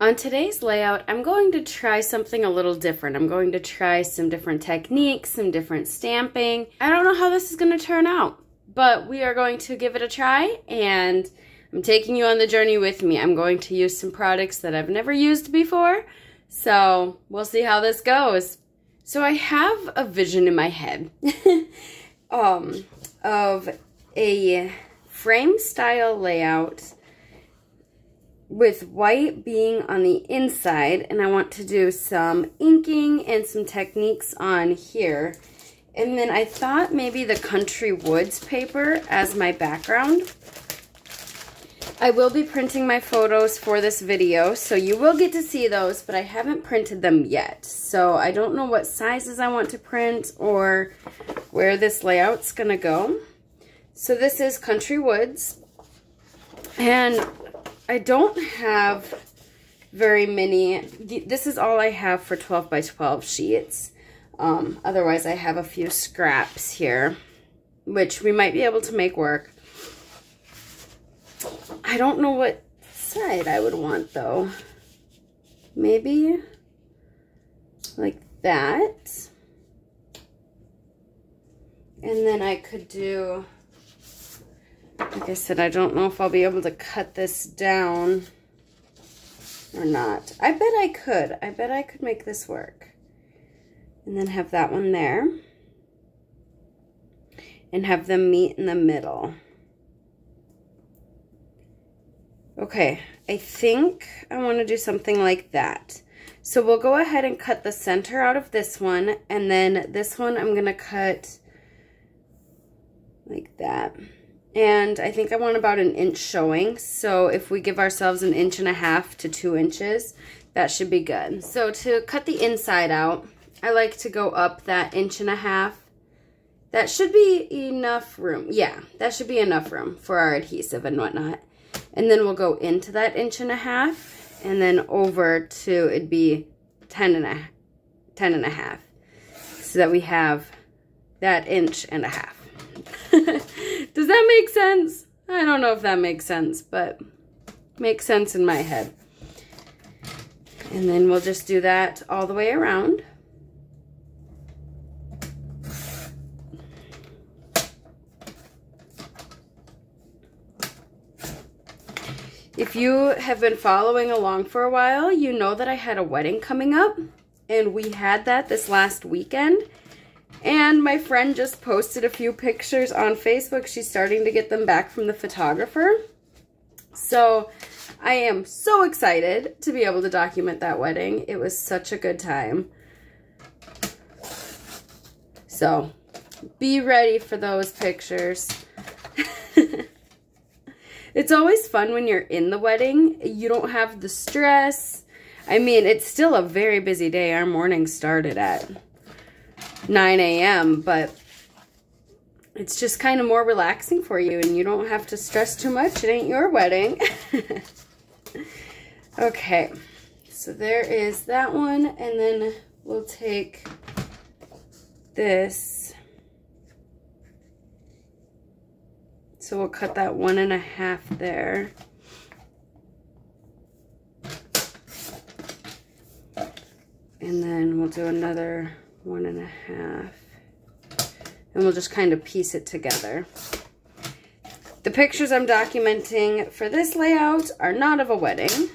On today's layout, I'm going to try something a little different. I'm going to try some different techniques, some different stamping. I don't know how this is going to turn out, but we are going to give it a try, and I'm taking you on the journey with me. I'm going to use some products that I've never used before, so we'll see how this goes. So I have a vision in my head of a frame style layout with white being on the inside, and I want to do some inking and some techniques on here. And then I thought maybe the Country Woods paper as my background. I will be printing my photos for this video, so you will get to see those, but I haven't printed them yet. So I don't know what sizes I want to print or where this layout's gonna go. So this is Country Woods, and I don't have very many. This is all I have for 12 by 12 sheets. Otherwise, I have a few scraps here, which we might be able to make work. I don't know what side I would want, though. Maybe like that. And then I could do, like I said, I don't know if I'll be able to cut this down or not. I bet I could. I bet I could make this work. And then have that one there. And have them meet in the middle. Okay, I think I want to do something like that. So we'll go ahead and cut the center out of this one. And then this one I'm going to cut like that. And I think I want about 1 inch showing. So if we give ourselves 1.5 inches to 2 inches, that should be good. So to cut the inside out, I like to go up that 1.5 inches. That should be enough room. Yeah, that should be enough room for our adhesive and whatnot. And then we'll go into that 1.5 inches and then over to, it'd be 10 and a half. So that we have that 1.5 inches. Does that make sense? I don't know if that makes sense, but makes sense in my head. And then we'll just do that all the way around. If you have been following along for a while, you know that I had a wedding coming up, and we had that this last weekend. And my friend just posted a few pictures on Facebook. She's starting to get them back from the photographer. So I am so excited to be able to document that wedding. It was such a good time. So be ready for those pictures. It's always fun when you're in the wedding. You don't have the stress. I mean, it's still a very busy day. Our morning started at 9 a.m., but it's just kind of more relaxing for you, and you don't have to stress too much. It ain't your wedding. Okay, so there is that one, and then we'll take this. So we'll cut that 1.5 there. And then we'll do another 1.5. And we'll just kind of piece it together. The pictures I'm documenting for this layout are not of a wedding.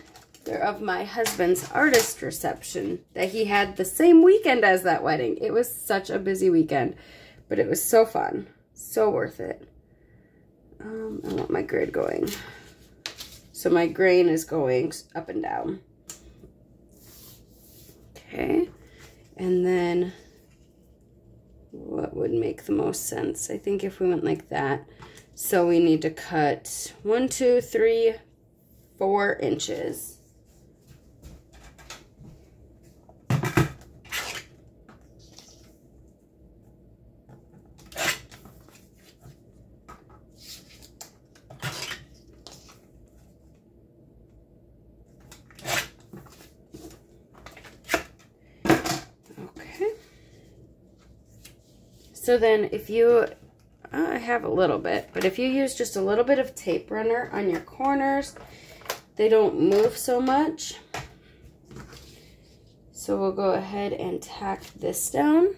They're of my husband's artist reception that he had the same weekend as that wedding. It was such a busy weekend, but it was so fun. So worth it. I want my grid going. So my grain is going up and down. Okay. And then what would make the most sense? I think if we went like that. So we need to cut 1, 2, 3, 4 inches. So then if you, I have a little bit, but if you use just a little bit of tape runner on your corners, they don't move so much. So we'll go ahead and tack this down,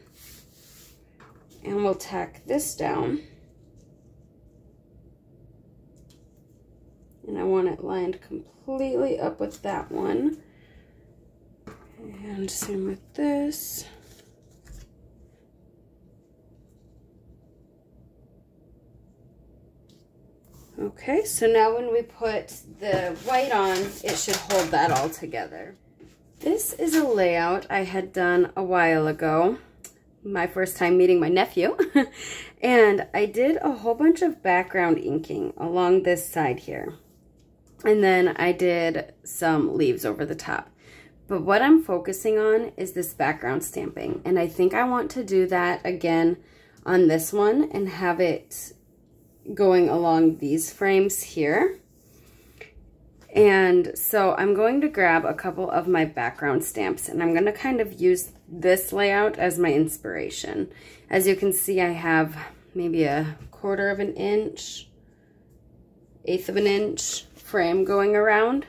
and we'll tack this down. And I want it lined completely up with that one. And same with this. Okay, so now when we put the white on, it should hold that all together. This is a layout I had done a while ago, my first time meeting my nephew. And I did a whole bunch of background inking along this side here. And then I did some leaves over the top. But what I'm focusing on is this background stamping. And I think I want to do that again on this one and have it going along these frames here. And so I'm going to grab a couple of my background stamps, and I'm going to kind of use this layout as my inspiration. As you can see, I have maybe a 1/4 of an inch, 1/8 of an inch frame going around.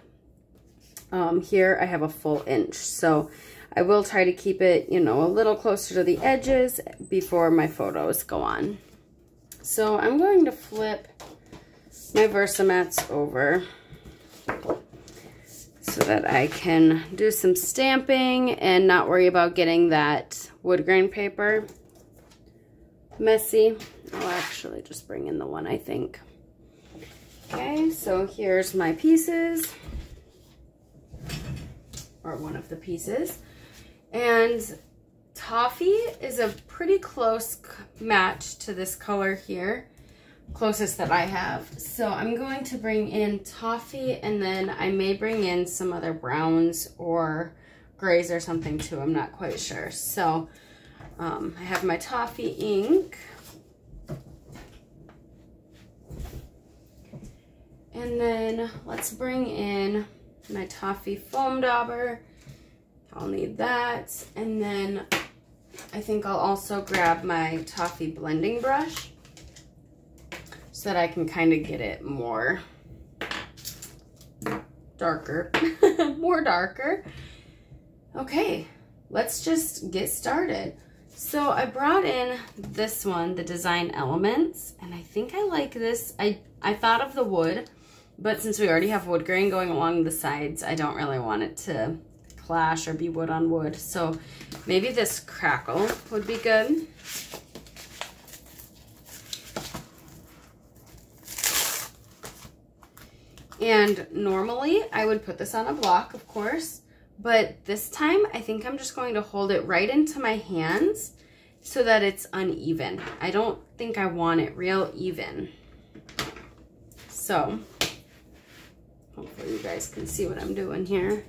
Here I have a full inch, so I will try to keep it, you know, a little closer to the edges before my photos go on. So I'm going to flip my Versamats over so that I can do some stamping and not worry about getting that wood grain paper messy. I'll actually just bring in the one, I think. Okay, so here's my pieces, or one of the pieces. And Toffee is a pretty close match to this color here, closest that I have. So I'm going to bring in Toffee, and then I may bring in some other browns or grays or something too. I'm not quite sure. So I have my Toffee ink. And then let's bring in my Toffee foam dauber. I'll need that. And then I think I'll also grab my Toffee blending brush so that I can kind of get it more darker, more darker. Okay, let's just get started. So I brought in this one, the Design Elements, and I think I like this. I thought of the wood, but since we already have wood grain going along the sides, I don't really want it to clash or be wood on wood. So maybe this crackle would be good. And normally I would put this on a block, of course, but this time I think I'm just going to hold it right into my hands so that it's uneven. I don't think I want it real even. So hopefully you guys can see what I'm doing here.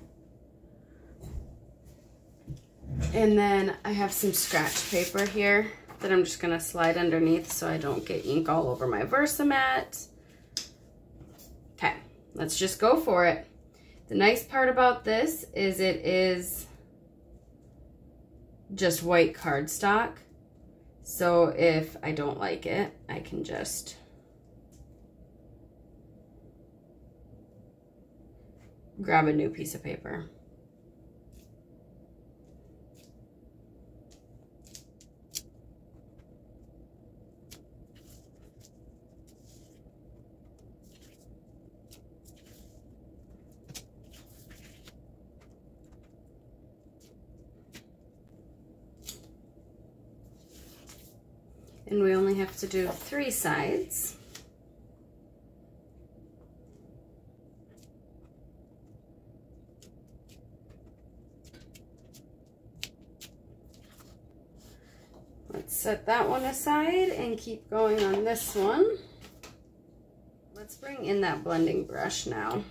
And then I have some scratch paper here that I'm just gonna slide underneath so I don't get ink all over my Versamat. Okay, let's just go for it. The nice part about this is it is just white cardstock. So if I don't like it, I can just grab a new piece of paper. And we only have to do 3 sides. Let's set that one aside and keep going on this one. Let's bring in that blending brush now.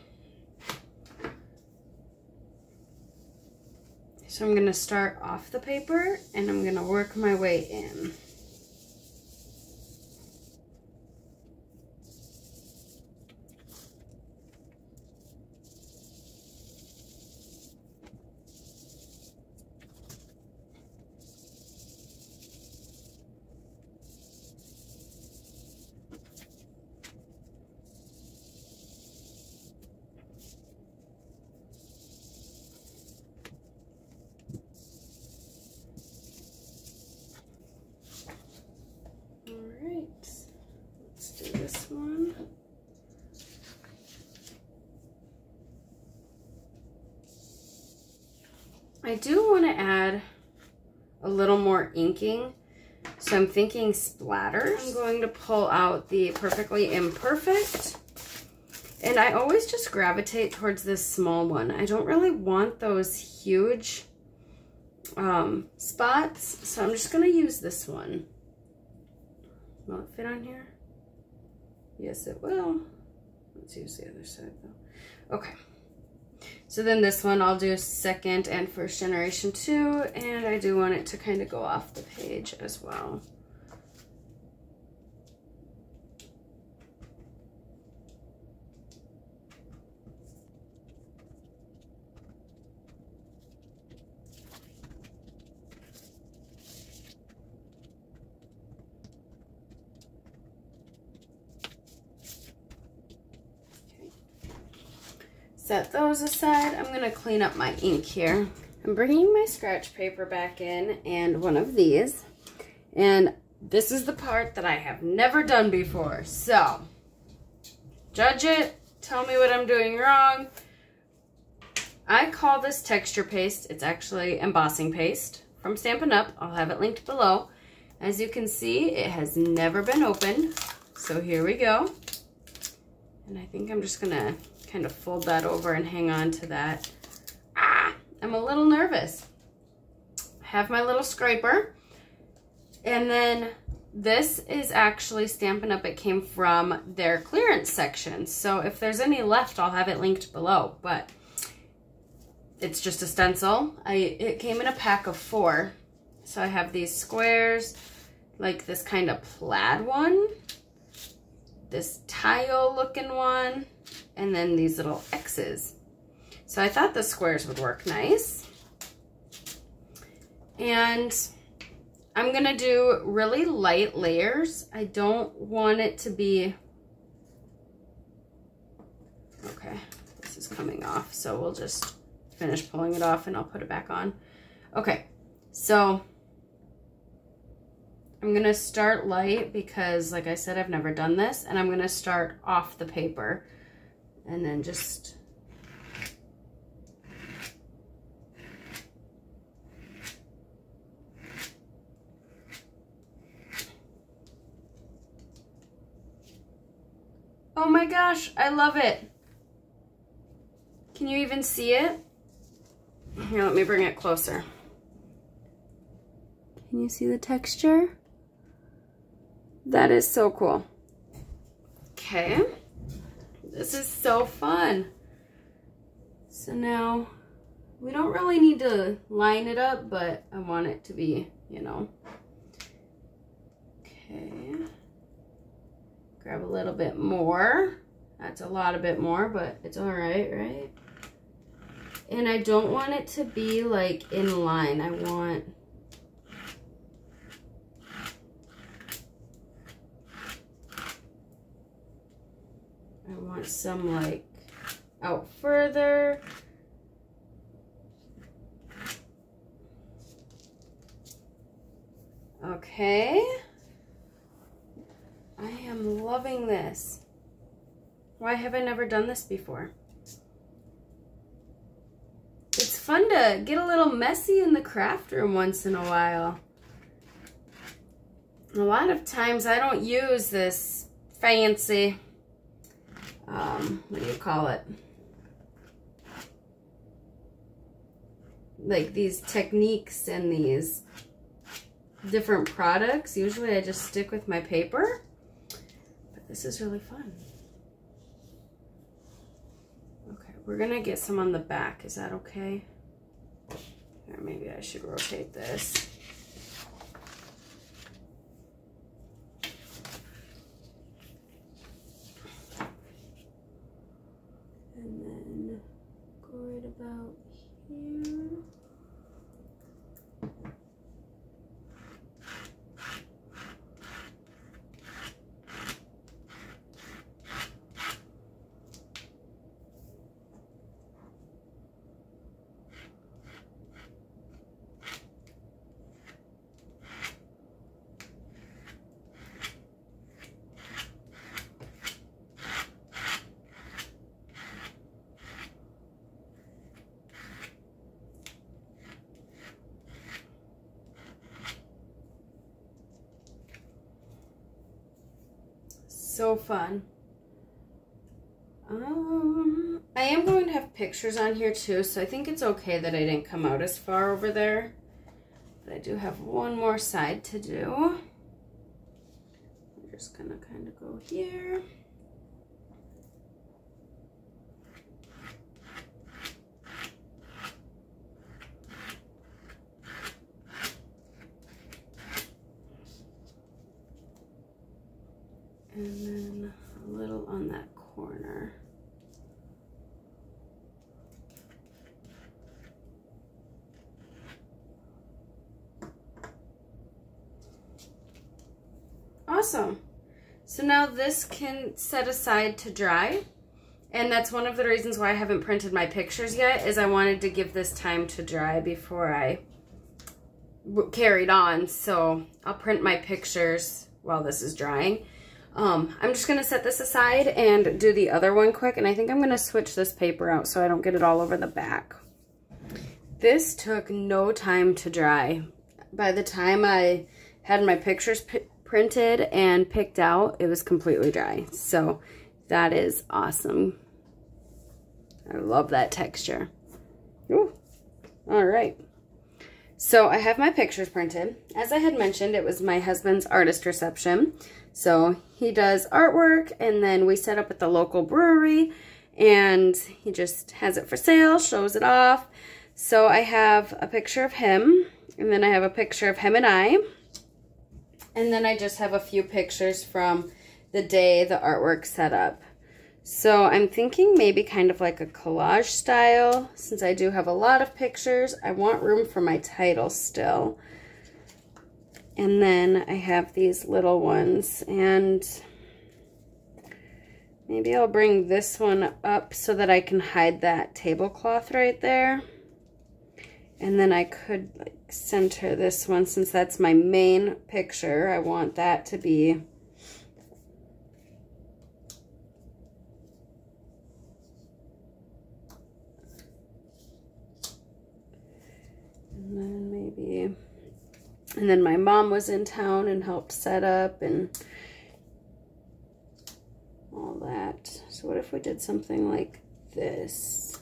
So I'm going to start off the paper and I'm going to work my way in. I do want to add a little more inking, so I'm thinking splatters. I'm going to pull out the Perfectly Imperfect, and I always just gravitate towards this small one. I don't really want those huge spots, so I'm just going to use this one. Will it fit on here? Yes, it will. Let's use the other side though. Okay. So then this one I'll do second and first generation too, and I do want it to kind of go off the page as well. Set those aside. I'm gonna clean up my ink here. I'm bringing my scratch paper back in and one of these. And this is the part that I have never done before. So, judge it, tell me what I'm doing wrong. I call this texture paste. It's actually embossing paste from Stampin' Up. I'll have it linked below. As you can see, it has never been opened. So here we go. And I think I'm just gonna kind of fold that over and hang on to that. I'm a little nervous. I have my little scraper, and then this is actually Stampin' Up. It came from their clearance section, so if there's any left, I'll have it linked below, but it's just a stencil. It came in a pack of 4, so I have these squares, like this kind of plaid one, this tile looking one, and then these little X's. So I thought the squares would work nice. And I'm gonna do really light layers. I don't want it to be, okay, this is coming off, so we'll just finish pulling it off and I'll put it back on. Okay, so I'm gonna start light because, like I said, I've never done this, and I'm gonna start off the paper and then just oh my gosh, I love it. Can you even see it? Here, let me bring it closer. Can you see the texture? That is so cool. Okay. This is so fun. So now, we don't really need to line it up, but I want it to be, you know. Okay. Grab a little bit more. That's a lot of bit more, but it's all right, right? And I don't want it to be like in line. I want some like out further. Okay. I am loving this. Why have I never done this before? It's fun to get a little messy in the craft room once in a while. A lot of times I don't use this fancy, what do you call it? Like these techniques and these different products. Usually I just stick with my paper, but this is really fun. Okay, we're gonna get some on the back. Is that okay? Or maybe I should rotate this. And then go right about here. so fun. I am going to have pictures on here too, so I think it's okay that I didn't come out as far over there. But I do have one more side to do. I'm just gonna kind of go here. And then a little on that corner. Awesome. So now this can set aside to dry. And that's one of the reasons why I haven't printed my pictures yet, is I wanted to give this time to dry before I carried on. So I'll print my pictures while this is drying. I'm just going to set this aside and do the other one quick. And I think I'm going to switch this paper out so I don't get it all over the back. This took no time to dry. By the time I had my pictures printed and picked out, it was completely dry. So that is awesome. I love that texture. Ooh. All right. So I have my pictures printed. As I had mentioned, it was my husband's artist reception. So he does artwork, and then we set up at the local brewery, and he just has it for sale, shows it off. So I have a picture of him, and then I have a picture of him and I. And then I just have a few pictures from the day the artwork set up. So I'm thinking maybe kind of like a collage style. Since I do have a lot of pictures, I want room for my title still. And then I have these little ones, and maybe I'll bring this one up so that I can hide that tablecloth right there. And then I could like center this one, since that's my main picture. I want that to be and then maybe, and then my mom was in town and helped set up and all that. So what if we did something like this?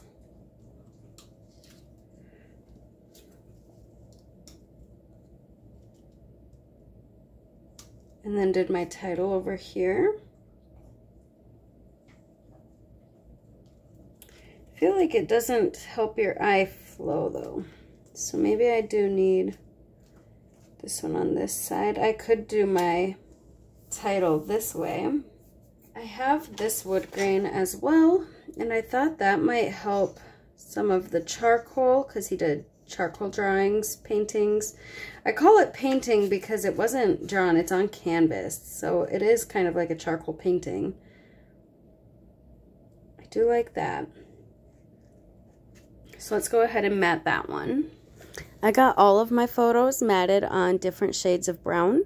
And then did my title over here. I feel like it doesn't help your eye flow though. So maybe I do need this one on this side. I could do my title this way. I have this wood grain as well, and I thought that might help some of the charcoal, because he did charcoal drawings, paintings. I call it painting because it wasn't drawn, it's on canvas, so it is kind of like a charcoal painting. I do like that. So let's go ahead and matte that one. I got all of my photos matted on different shades of brown,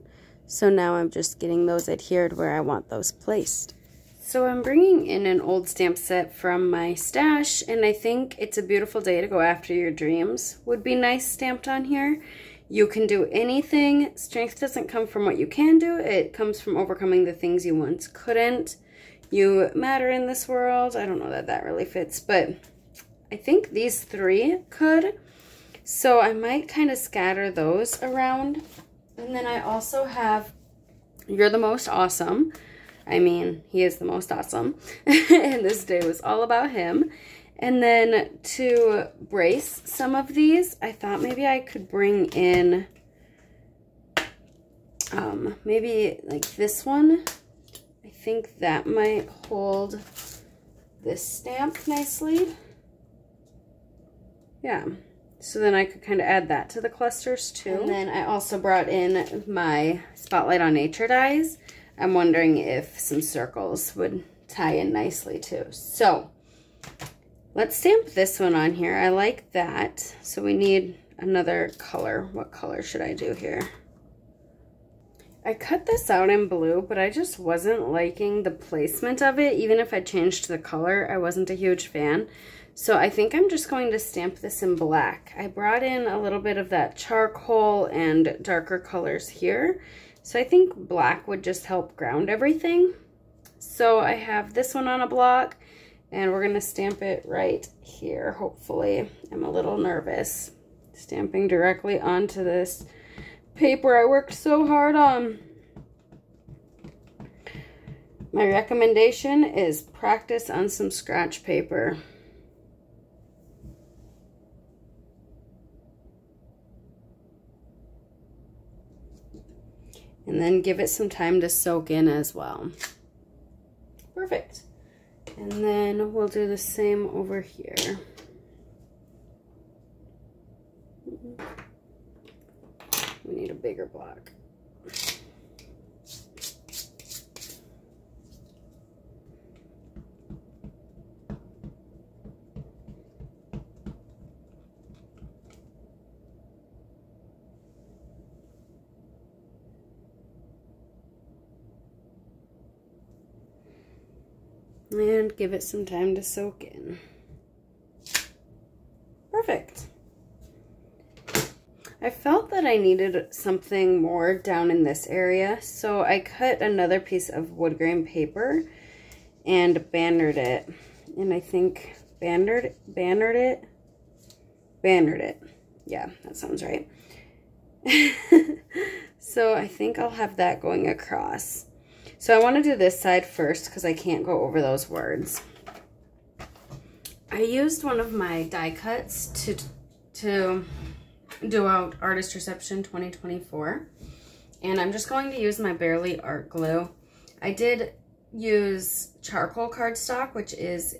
so now I'm just getting those adhered where I want those placed. So I'm bringing in an old stamp set from my stash, and I think It's a Beautiful Day to Go After Your Dreams would be nice stamped on here. You can do anything. Strength doesn't come from what you can do. It comes from overcoming the things you once couldn't. You matter in this world. I don't know that that really fits, but I think these three could. So I might kind of scatter those around. And then I also have You're the Most Awesome. I mean, he is the most awesome. And this day was all about him. And then to brace some of these, I thought maybe I could bring in maybe like this one. I think that might hold this stamp nicely. Yeah. So then I could kind of add that to the clusters too. And then I also brought in my Spotlight on Nature dies. I'm wondering if some circles would tie in nicely too. So let's stamp this one on here. I like that. So we need another color. What color should I do here? I cut this out in blue, but I just wasn't liking the placement of it. Even if I changed the color, I wasn't a huge fan. So I think I'm just going to stamp this in black. I brought in a little bit of that charcoal and darker colors here. So I think black would just help ground everything. So I have this one on a block, and we're gonna stamp it right here, hopefully. I'm a little nervous. Stamping directly onto this paper I worked so hard on. My recommendation is practice on some scratch paper. And then give it some time to soak in as well. Perfect. And then we'll do the same over here. We need a bigger block. And give it some time to soak in. Perfect. I felt that I needed something more down in this area, so I cut another piece of wood grain paper and bannered it. And I think bannered it. Yeah, that sounds right. So I think I'll have that going across. So I want to do this side first because I can't go over those words. I used one of my die cuts to do out Artist Reception 2024. And I'm just going to use my Barely Art Glue. I did use charcoal cardstock, which is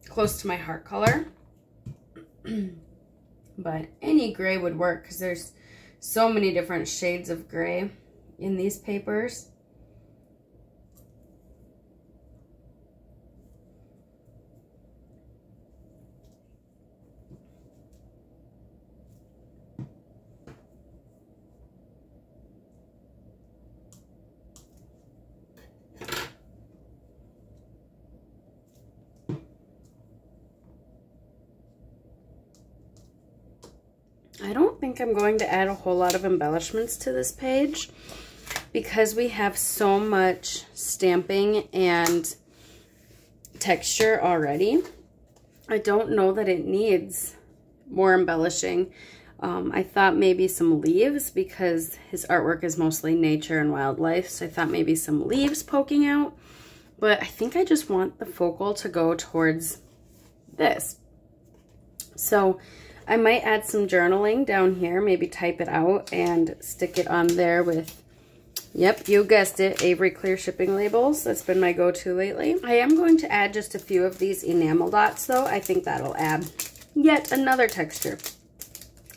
close to my heart color. But any gray would work because there's so many different shades of gray in these papers. I don't think I'm going to add a whole lot of embellishments to this page because we have so much stamping and texture already. I don't know that it needs more embellishing. I thought maybe some leaves because his artwork is mostly nature and wildlife, so I thought maybe some leaves poking out, but I think I just want the focal to go towards this. So I might add some journaling down here, maybe type it out and stick it on there with, yep, you guessed it, Avery Clear shipping labels. That's been my go-to lately. I am going to add just a few of these enamel dots though. I think that'll add yet another texture.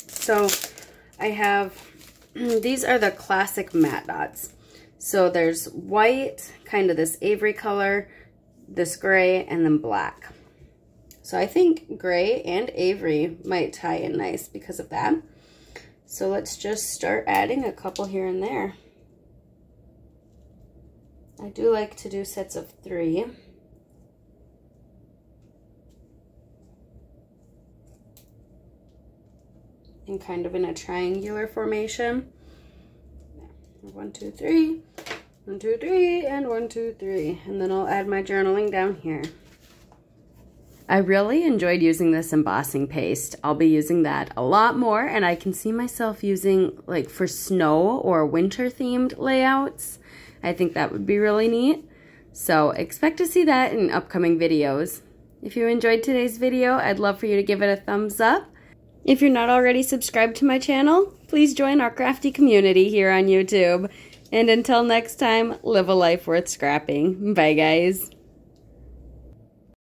So I have, these are the classic matte dots. So there's white, kind of this Avery color, this gray, and then black. So I think gray and Avery might tie in nice because of that. So let's just start adding a couple here and there. I do like to do sets of 3. And kind of in a triangular formation. 1, 2, 3, 1, 2, 3, and 1, 2, 3. And then I'll add my journaling down here. I really enjoyed using this embossing paste. I'll be using that a lot more, and I can see myself using like for snow or winter themed layouts. I think that would be really neat. So expect to see that in upcoming videos. If you enjoyed today's video, I'd love for you to give it a thumbs up. If you're not already subscribed to my channel, please join our crafty community here on YouTube. And until next time, live a life worth scrapping. Bye guys.